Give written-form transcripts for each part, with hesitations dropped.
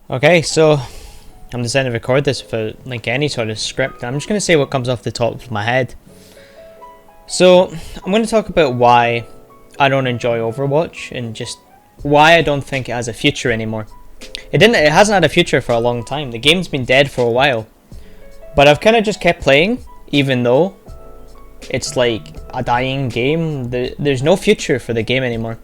Okay, so I'm deciding to record this without like any sort of script. I'm just going to say what comes off the top of my head. So I'm going to talk about why I don't enjoy Overwatch and just why I don't think it has a future anymore. It hasn't had a future for a long time. The game's been dead for a while, but I've kind of just kept playing, even though it's like a dying game. There's no future for the game anymore.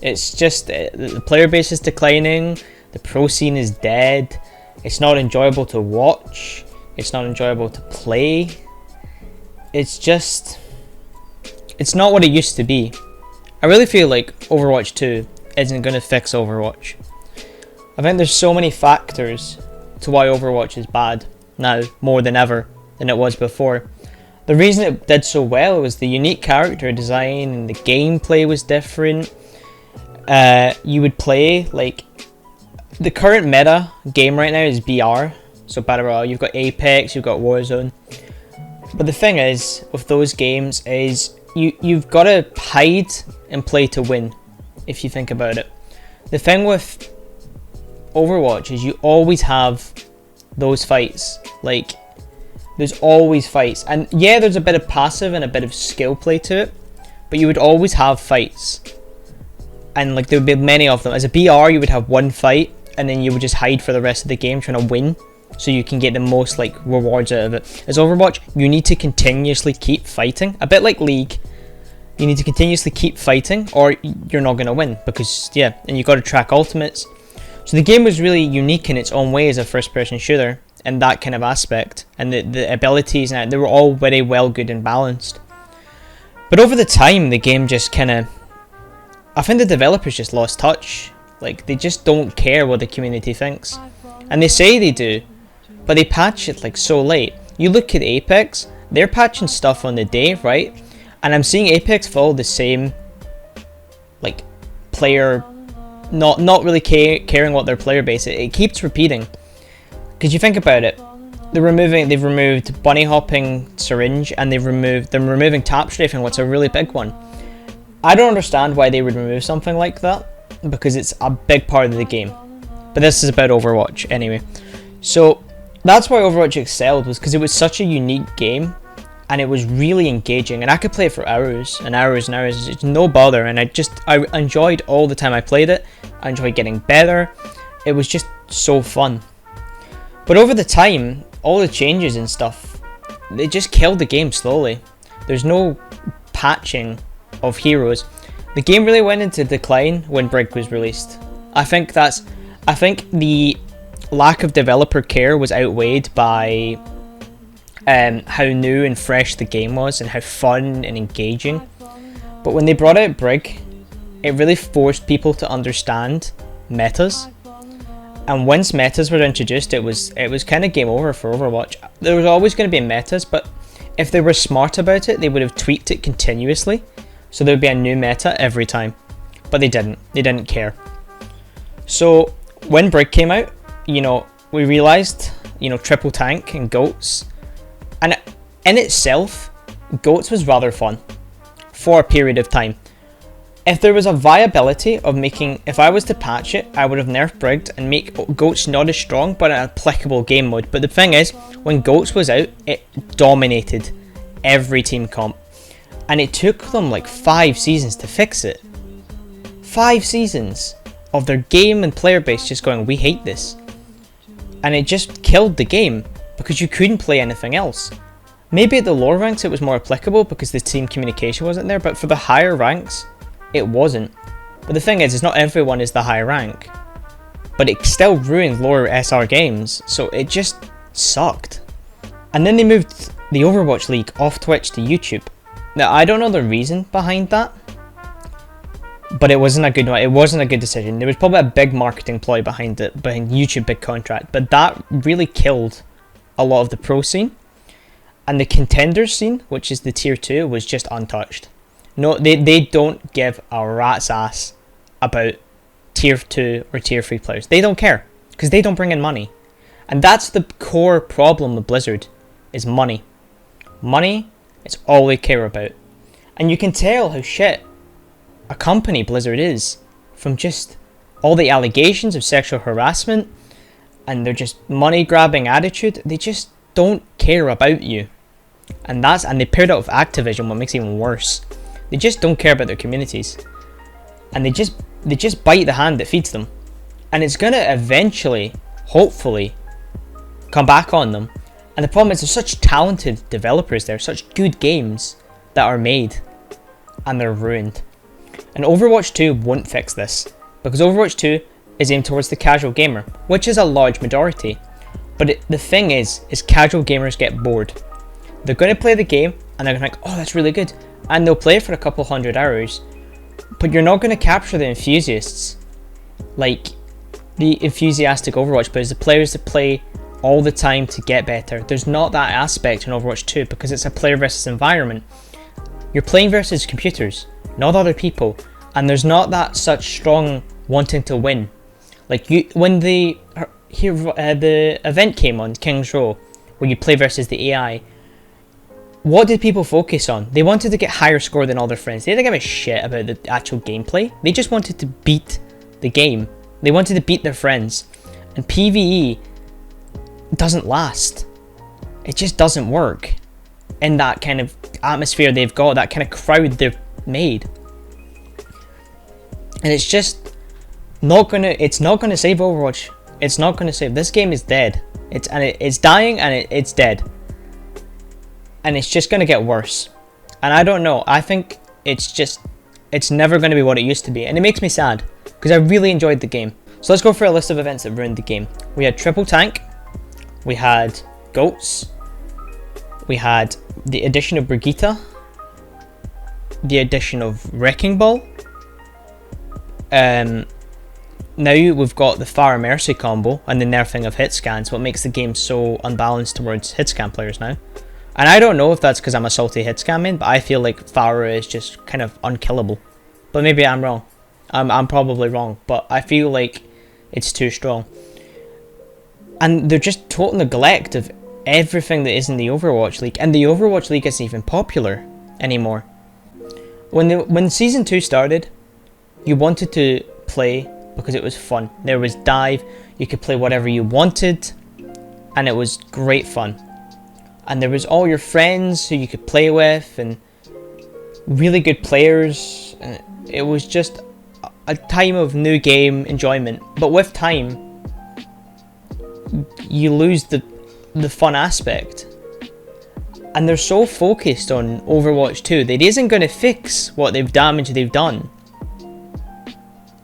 It's just the player base is declining. The pro scene is dead. It's not enjoyable to watch. It's not enjoyable to play. It's not what it used to be. I really feel like Overwatch 2 isn't going to fix Overwatch. I think there's so many factors to why Overwatch is bad now, more than ever, than it was before. The reason it did so well was the unique character design and the gameplay was different. You would play, like, the current meta game right now is BR, so Battle Royale. You've got Apex, you've got Warzone. But the thing is, with those games, is you've got to hide and play to win, if you think about it. The thing with Overwatch is you always have those fights. Like, there's always fights. And yeah, there's a bit of passive and a bit of skill play to it, but you would always have fights. And like there would be many of them. As a BR, you would have one fight, and then you would just hide for the rest of the game trying to win, so you can get the most like rewards out of it. As Overwatch, you need to continuously keep fighting, a bit like League. You need to continuously keep fighting, or you're not gonna win, because yeah, and you got to track ultimates. So the game was really unique in its own way as a first-person shooter, and that kind of aspect, and the abilities, and they were all very well good and balanced. But over the time, the game just kind of, I think the developers just lost touch. Like, they just don't care what the community thinks. And they say they do, but they patch it like so late. You look at Apex, they're patching stuff on the day, right? And I'm seeing Apex follow the same, like, player, not really caring what their player base is. It keeps repeating. Because you think about it, they've removed bunny hopping syringe, and they're removing tap strafing, what's a really big one. I don't understand why they would remove something like that, because it's a big part of the game. But this is about Overwatch anyway. So that's why Overwatch excelled, was because it was such a unique game, and it was really engaging, and I could play it for hours and hours and hours. It's no bother, and I enjoyed all the time I played it. I enjoyed getting better. It was just so fun. But over the time, all the changes and stuff, they just killed the game slowly. There's no patching of heroes. The game really went into decline when Brig was released. I think the lack of developer care was outweighed by how new and fresh the game was and how fun and engaging. But when they brought out Brig, it really forced people to understand metas. And once metas were introduced, it was kind of game over for Overwatch. There was always going to be metas, but if they were smart about it, they would have tweaked it continuously. So there would be a new meta every time. But they didn't. They didn't care. So when Brig came out, we realised, triple tank and goats. And in itself, goats was rather fun for a period of time. If there was a viability of if I was to patch it, I would have nerfed Brig and make goats not as strong, but an applicable game mode. But the thing is, when goats was out, it dominated every team comp. And it took them like 5 seasons to fix it. 5 seasons of their game and player base just going, we hate this. And it just killed the game because you couldn't play anything else. Maybe at the lower ranks it was more applicable because the team communication wasn't there, but for the higher ranks, it wasn't. But the thing is, it's not everyone is the high rank. But it still ruined lower SR games, so it just sucked. And then they moved the Overwatch League off Twitch to YouTube. Now, I don't know the reason behind that, but it wasn't a good one. It wasn't a good decision. There was probably a big marketing ploy behind it, behind YouTube big contract, but that really killed a lot of the pro scene. And the contenders scene, which is the tier 2, was just untouched. No, they don't give a rat's ass about tier 2 or tier 3 players. They don't care, because they don't bring in money. And that's the core problem with Blizzard, is money. Money is all they care about. And you can tell how shit a company Blizzard is from just all the allegations of sexual harassment and their just money grabbing attitude, they just don't care about you. And they paired up with Activision, what makes it even worse. They just don't care about their communities. And they just bite the hand that feeds them. And it's gonna eventually, hopefully, come back on them. And the problem is there's such talented developers there, such good games that are made, and they're ruined. And Overwatch 2 won't fix this, because Overwatch 2 is aimed towards the casual gamer, which is a large majority. But the thing is casual gamers get bored. They're going to play the game, and they're going to think, oh, that's really good. And they'll play it for a couple hundred hours, but you're not going to capture the enthusiasts, like the enthusiastic Overwatch players, the players that play all the time to get better. There's not that aspect in Overwatch 2 because it's a player versus environment. You're playing versus computers, not other people, and there's not that such strong wanting to win. Like when the event came on King's Row, where you play versus the AI, what did people focus on? They wanted to get higher score than all their friends. They didn't give a shit about the actual gameplay. They just wanted to beat the game. They wanted to beat their friends. And PvE doesn't last. It just doesn't work in that kind of atmosphere they've got, that kind of crowd they've made. And it's just not gonna save Overwatch. It's not gonna save. This game is dead. It's dying and it's dead. And it's just gonna get worse. And I don't know. I think it's never gonna be what it used to be. And it makes me sad because I really enjoyed the game. So let's go for a list of events that ruined the game. We had Triple Tank. We had Goats. We had the addition of Brigitte. The addition of Wrecking Ball. Now we've got the Pharah Mercy combo and the nerfing of hit scans, what makes the game so unbalanced towards hit scan players now. And I don't know if that's because I'm a salty hit scan main, but I feel like Pharah is just kind of unkillable. But maybe I'm wrong. I'm probably wrong, but I feel like it's too strong. And they're just total neglect of everything that is in the Overwatch League, and the Overwatch League isn't even popular anymore. When Season 2 started, you wanted to play because it was fun. There was dive, you could play whatever you wanted, and it was great fun. And there was all your friends who you could play with, and really good players, and it was just a time of new game enjoyment. But with time, you lose the fun aspect. And they're so focused on Overwatch 2 that it isn't going to fix what they've done.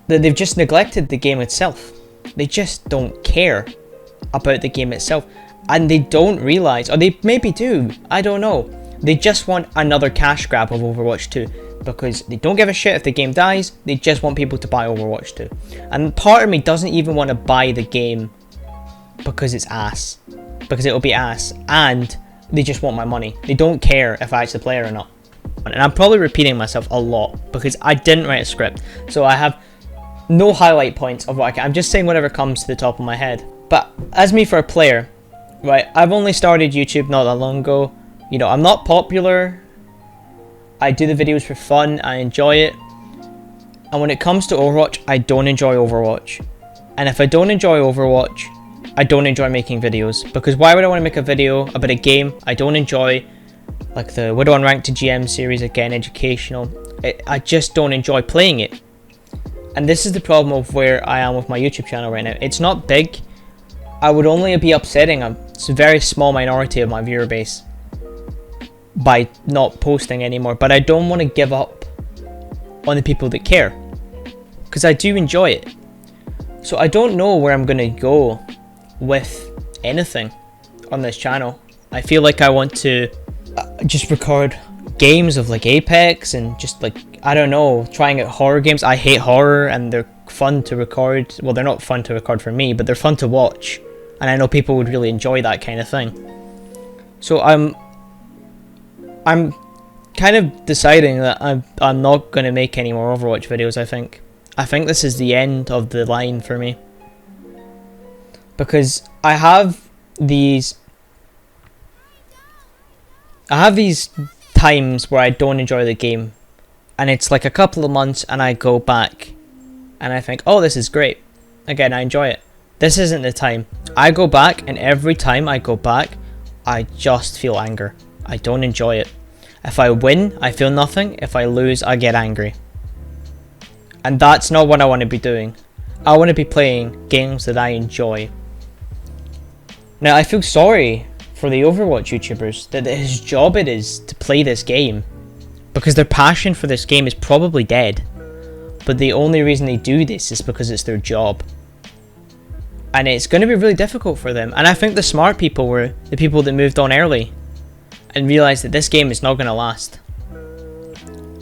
That they've just neglected the game itself. They just don't care about the game itself. And they don't realise, or they maybe do, I don't know. They just want another cash grab of Overwatch 2. Because they don't give a shit if the game dies, they just want people to buy Overwatch 2. And part of me doesn't even want to buy the game because it's ass. Because it'll be ass. And they just want my money. They don't care if I actually play it or not. And I'm probably repeating myself a lot because I didn't write a script. So I have no highlight points of what I can. I'm just saying whatever comes to the top of my head. But as me for a player, right, I've only started YouTube not that long ago. You know, I'm not popular. I do the videos for fun. I enjoy it. And when it comes to Overwatch, I don't enjoy Overwatch. And if I don't enjoy Overwatch, I don't enjoy making videos. Because why would I want to make a video about a game I don't enjoy? Like the Widow Unranked to GM series, again, educational. I just don't enjoy playing it. And this is the problem of where I am with my YouTube channel right now. It's not big. I would only be upsetting a very small minority of my viewer base by not posting anymore. But I don't want to give up on the people that care. Because I do enjoy it. So I don't know where I'm going to go with anything on this channel. I feel like I want to just record games of like Apex and just like, I don't know, trying out horror games. I hate horror and they're fun to record. Well, they're not fun to record for me, but they're fun to watch. And I know people would really enjoy that kind of thing. So I'm kind of deciding that I'm not going to make any more Overwatch videos, I think. I think this is the end of the line for me. Because I have these times where I don't enjoy the game. And it's like a couple of months and I go back and I think, oh, this is great. Again, I enjoy it. This isn't the time. I go back, and every time I go back, I just feel anger. I don't enjoy it. If I win, I feel nothing. If I lose, I get angry. And that's not what I want to be doing. I want to be playing games that I enjoy. Now, I feel sorry for the Overwatch YouTubers that his job it is to play this game, because their passion for this game is probably dead. But the only reason they do this is because it's their job. And it's going to be really difficult for them. And I think the smart people were the people that moved on early and realised that this game is not going to last.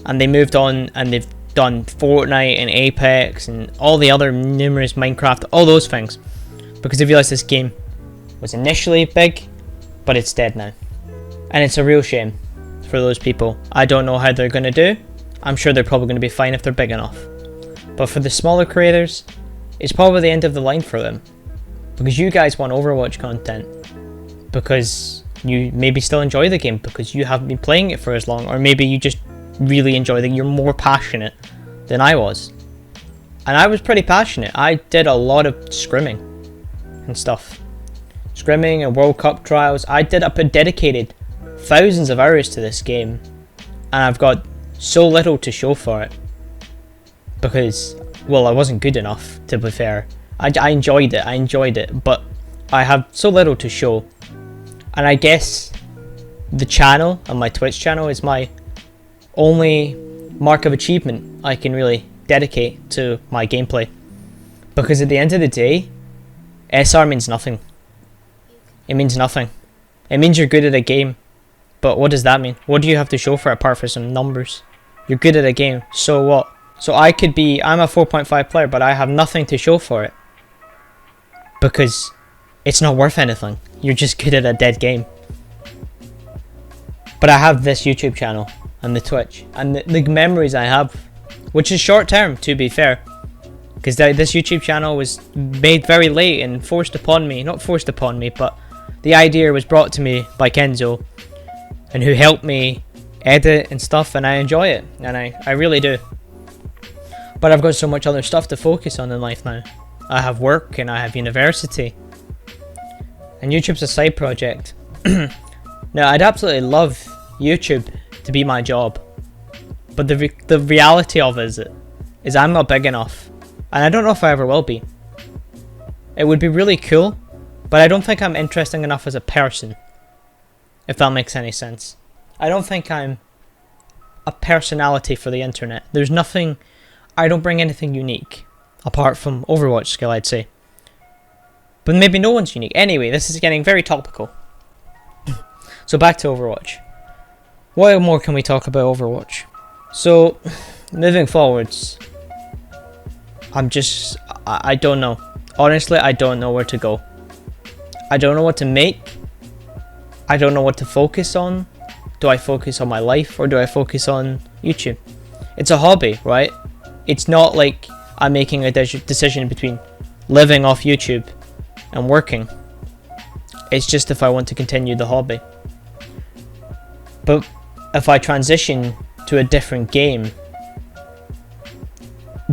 And they moved on, and they've done Fortnite and Apex and all the other numerous Minecraft, all those things, because they realised this game was initially big, but it's dead now. And it's a real shame for those people. I don't know how they're going to do. I'm sure they're probably going to be fine if they're big enough. But for the smaller creators, it's probably the end of the line for them. Because you guys want Overwatch content. Because you maybe still enjoy the game because you haven't been playing it for as long. Or maybe you just really enjoy it. You're more passionate than I was. And I was pretty passionate. I did a lot of scrimming and stuff. Scrimming and World Cup trials. I dedicated thousands of hours to this game. And I've got so little to show for it. Because, well, I wasn't good enough, to be fair. I enjoyed it, but I have so little to show. And I guess the channel and my Twitch channel is my only mark of achievement I can really dedicate to my gameplay. Because at the end of the day, SR means nothing. It means nothing. It means you're good at a game. But what does that mean? What do you have to show for it apart from some numbers? You're good at a game, so what? So I'm a 4.5 player, but I have nothing to show for it. Because it's not worth anything. You're just good at a dead game. But I have this YouTube channel and the Twitch and the memories I have, which is short term, to be fair. Because this YouTube channel was made very late and forced upon me. Not forced upon me, but the idea was brought to me by Kenzo, and who helped me edit and stuff, and I enjoy it, and I really do. But I've got so much other stuff to focus on in life now. I have work and I have university. And YouTube's a side project. Now, I'd absolutely love YouTube to be my job. But the reality of it is I'm not big enough. And I don't know if I ever will be. It would be really cool, but I don't think I'm interesting enough as a person. If that makes any sense. I don't think I'm a personality for the internet. There's nothing... I don't bring anything unique. Apart from Overwatch skill, I'd say. But maybe no one's unique. Anyway, this is getting very topical. So back to Overwatch. What more can we talk about Overwatch? So, moving forwards. I don't know. Honestly, I don't know where to go. I don't know what to make. I don't know what to focus on. Do I focus on my life or do I focus on YouTube? It's a hobby, right? It's not like I'm making a decision between living off YouTube and working. It's just if I want to continue the hobby. But if I transition to a different game,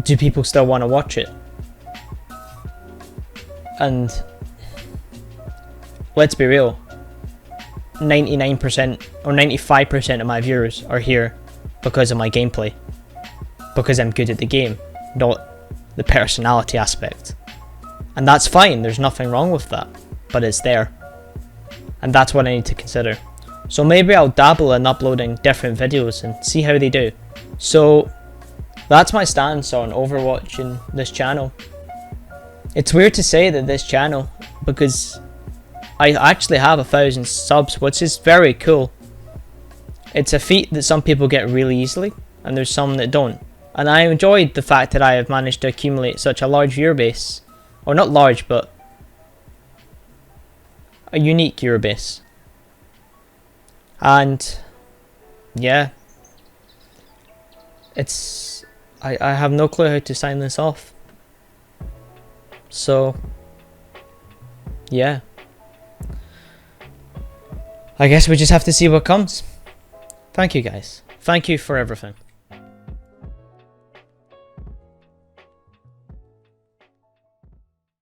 do people still want to watch it? And let's be real, 99% or 95% of my viewers are here because of my gameplay. Because I'm good at the game, not the personality aspect. And that's fine, there's nothing wrong with that. But it's there. And that's what I need to consider. So maybe I'll dabble in uploading different videos and see how they do. So that's my stance on Overwatch and this channel. It's weird to say that this channel, because I actually have 1,000 subs, which is very cool. It's a feat that some people get really easily, and there's some that don't. And I enjoyed the fact that I have managed to accumulate such a large viewer base. Or not large, but a unique viewer base. And yeah, I have no clue how to sign this off. So yeah, I guess we just have to see what comes. Thank you guys. Thank you for everything.